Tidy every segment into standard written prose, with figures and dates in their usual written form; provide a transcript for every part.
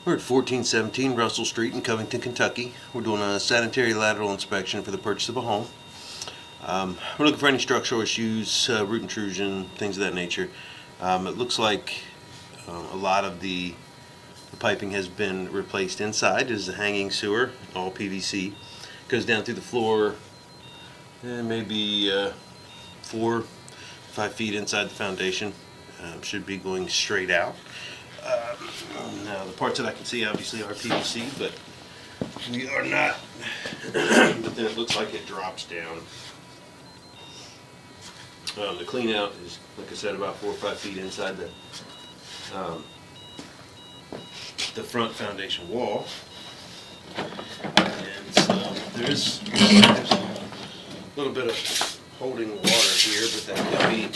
We're at 1417 Russell Street in Covington, Kentucky. We're doing a sanitary lateral inspection for the purchase of a home. We're looking for any structural issues, root intrusion, things of that nature. It looks like a lot of the piping has been replaced inside. This is a hanging sewer, all PVC. Goes down through the floor, maybe 4-5 feet inside the foundation. Should be going straight out. Now the parts that I can see obviously are PVC, but we are not. But then it looks like it drops down. The clean out is, like I said, about 4 or 5 feet inside the front foundation wall. And so there's a little bit of holding water here, but that could be.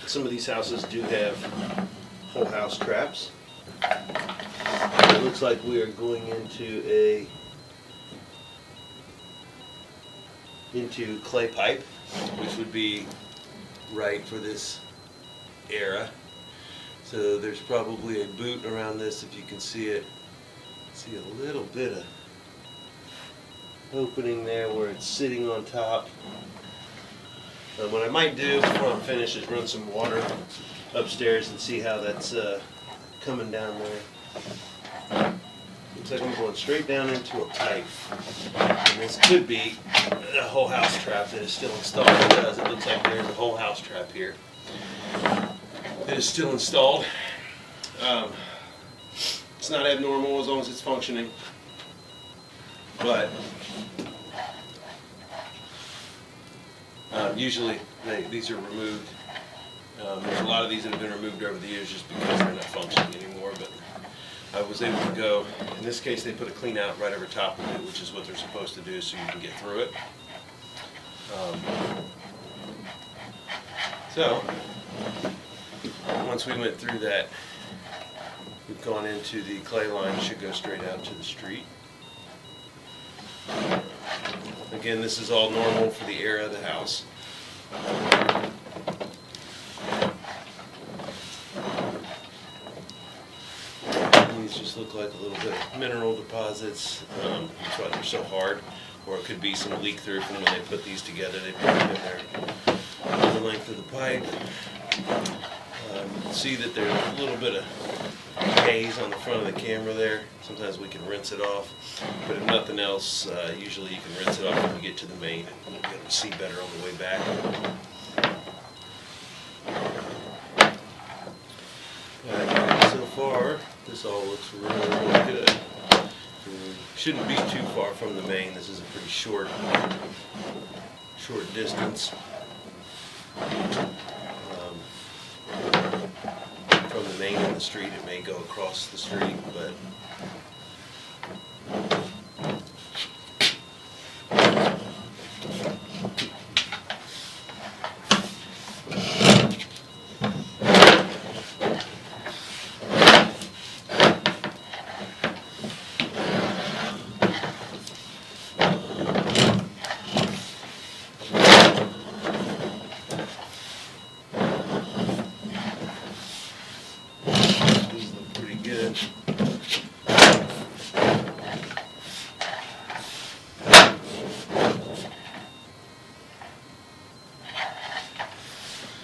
Some of these houses do have whole house traps. It looks like we are going into clay pipe, which would be right for this era. So there's probably a boot around this, if you can see it. See a little bit of opening there where it's sitting on top. What I might do before I'm finished is run some water upstairs and see how that's coming down there. Looks like I'm going straight down into a pipe. And this could be a whole house trap that is still installed, because it looks like there's a whole house trap here that is still installed. It's not abnormal as long as it's functioning, but usually these are removed. There's a lot of these that have been removed over the years just because they're not functioning anymore, but I was able to go. In this case, they put a clean out right over top of it, which is what they're supposed to do so you can get through it. So once we went through that, we've gone into the clay line. It should go straight out to the street. Again, this is all normal for the area of the house. These just look like a little bit of mineral deposits. That's why they're so hard. Or it could be some leak through from when they put these together. They put them in there the length of the pipe. You can see that there's a little bit of haze on the front of the camera there. Sometimes we can rinse it off, but if nothing else, usually you can rinse it off when we get to the main, and we'll be able to see better on the way back. So far, this all looks really, really good. Shouldn't be too far from the main. This is a pretty short distance from the main in the street. It may go across the street, but these look pretty good.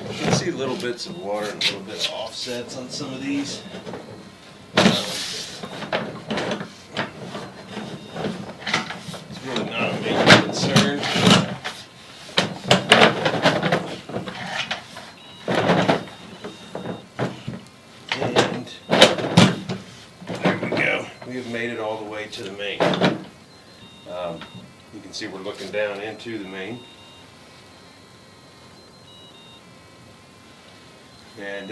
You can see little bits of water and little bit of offsets on some of these. It's really not a major concern. And there we go. We have made it all the way to the main. You can see we're looking down into the main. And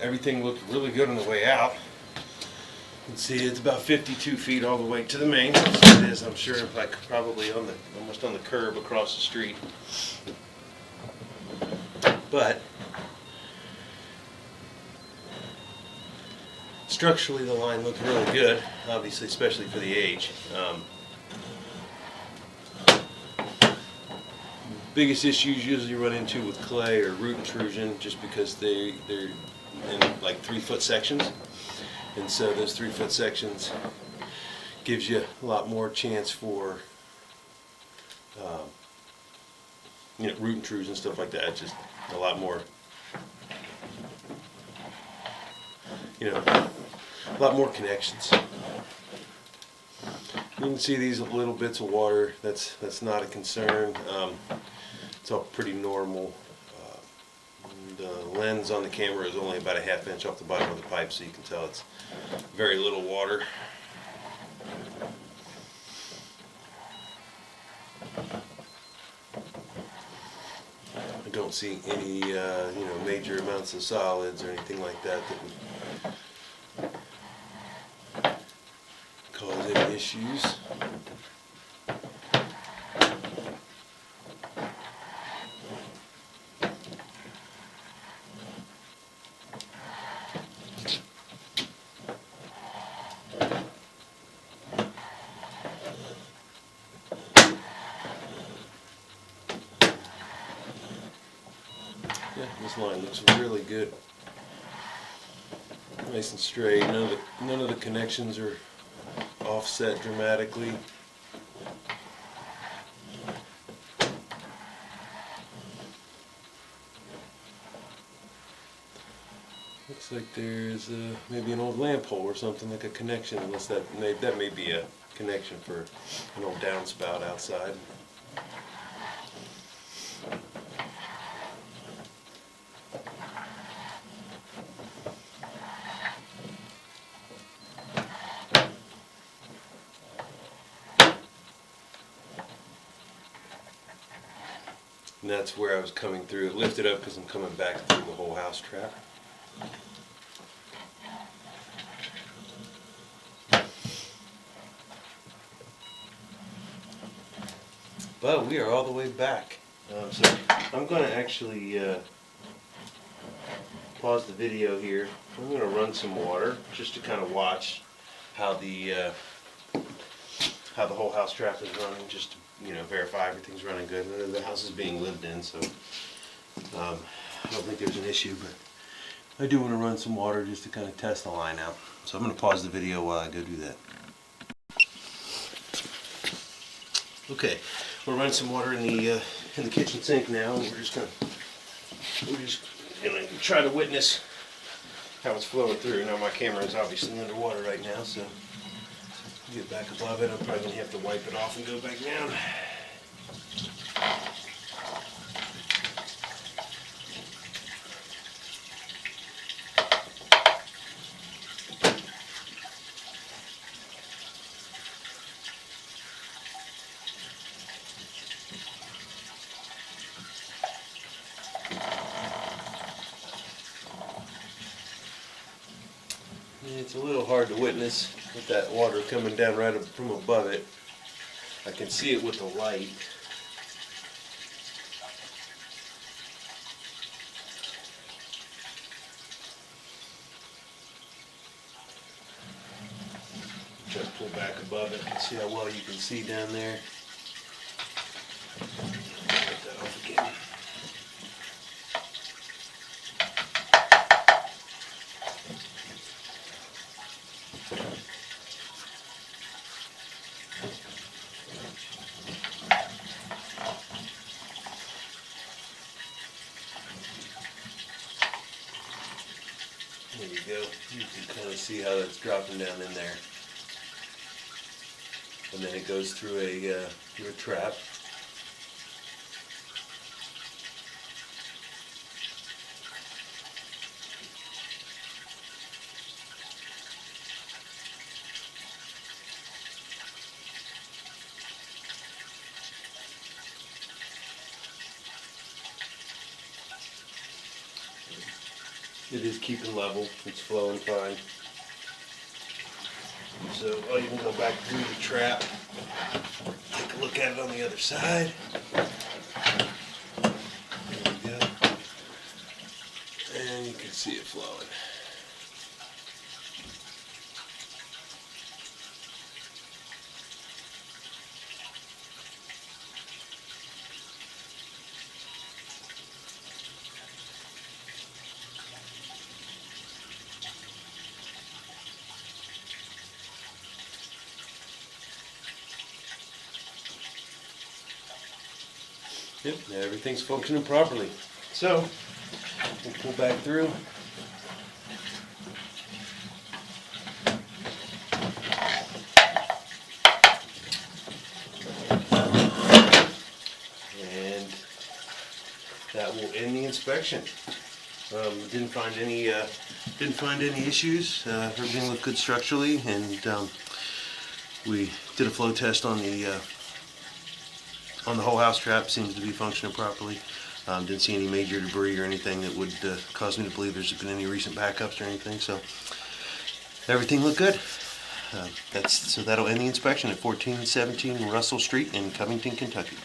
everything looked really good on the way out. You can see it's about 52 feet all the way to the main. So it is, I'm sure, like probably almost on the curb across the street. But structurally, the line looked really good. Obviously, especially for the age. Biggest issues usually run into with clay or root intrusion, just because they're in like 3-foot sections, And so those 3-foot sections gives you a lot more chance for root intrusion and stuff like that. Just a lot more, a lot more connections. You can see these little bits of water. That's not a concern. It's all pretty normal. The lens on the camera is only about a ½ inch off the bottom of the pipe, so you can tell it's very little water. I don't see any major amounts of solids or anything like that that would cause any issues. Yeah, this line looks really good. Nice and straight. None of the connections are offset dramatically. Looks like there's maybe an old lamp hole or something, like a connection, unless that may be a connection for an old downspout outside. And that's where I was coming through. It lifted up because I'm coming back through the whole house trap. But we are all the way back. So I'm going to actually pause the video here. I'm going to run some water just to kind of watch how the whole house trap is running, just to verify everything's running good. The house is being lived in, so I don't think there's an issue, but I do want to run some water just to kind of test the line out. So I'm going to pause the video while I go do that. Okay, we're running some water in the kitchen sink now, and we're just gonna try to witness how it's flowing through. Now my camera is obviously underwater right now, so to get back above it, I'm probably gonna have to wipe it off and go back down. It's a little hard to witness with that water coming down right up from above it. I can see it with the light. Try to pull back above it and see how well you can see down there. Take that off again. There you go. You can kind of see how that's dropping down in there. And then it goes through a trap. It is keeping level, it's flowing fine. So I'll even go back through the trap, take a look at it on the other side. There we go. And you can see it flowing. Yep, everything's functioning properly. So, we'll pull back through. And that will end the inspection. Didn't find any issues. Everything looked good structurally, and we did a flow test on the whole house trap. Seems to be functioning properly. Didn't see any major debris or anything that would cause me to believe there's been any recent backups or anything. So everything looked good. So that'll end the inspection at 1417 Russell Street in Covington, Kentucky.